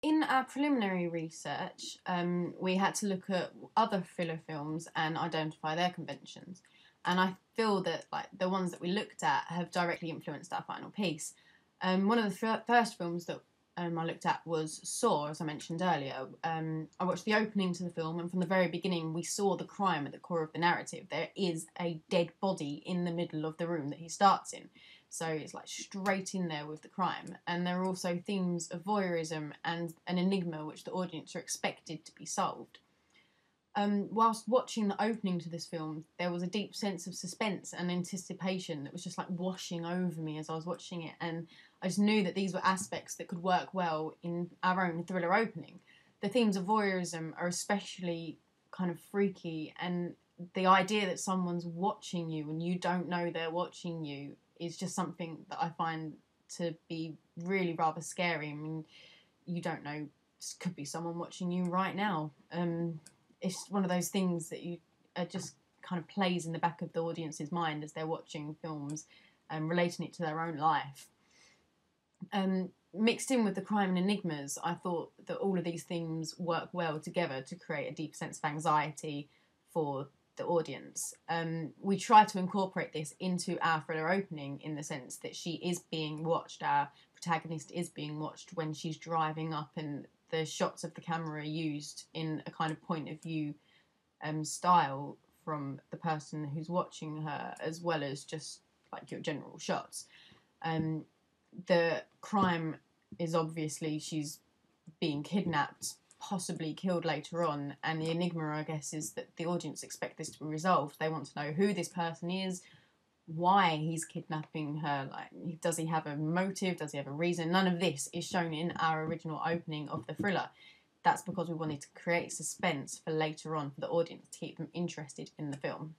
In our preliminary research, we had to look at other thriller films and identify their conventions. And I feel that like the ones that we looked at have directly influenced our final piece. One of the first films that I looked at was Saw, as I mentioned earlier. I watched the opening to the film, and from the very beginning, we saw the crime at the core of the narrative. There is a dead body in the middle of the room that he starts in. So it's like straight in there with the crime. And there are also themes of voyeurism and an enigma which the audience are expected to be solved. Whilst watching the opening to this film, there was a deep sense of suspense and anticipation that was just like washing over me as I was watching it. And I just knew that these were aspects that could work well in our own thriller opening. The themes of voyeurism are especially kind of freaky, and the idea that someone's watching you and you don't know they're watching you is just something that I find to be really rather scary. I mean, you don't know, this could be someone watching you right now. It's one of those things that you just kind of plays in the back of the audience's mind as they're watching films and relating it to their own life. Mixed in with the crime and enigmas, I thought that all of these themes work well together to create a deep sense of anxiety for the audience. We try to incorporate this into our thriller opening in the sense that she is being watched, our protagonist is being watched when she's driving up, and the shots of the camera are used in a kind of point of view style from the person who's watching her, as well as just like your general shots. The crime is obviously she's being kidnapped, possibly killed later on, and the enigma, I guess, is that the audience expect this to be resolved. They want to know who this person is, why he's kidnapping her, like, does he have a motive, does he have a reason? None of this is shown in our original opening of the thriller. That's because we wanted to create suspense for later on for the audience to keep them interested in the film.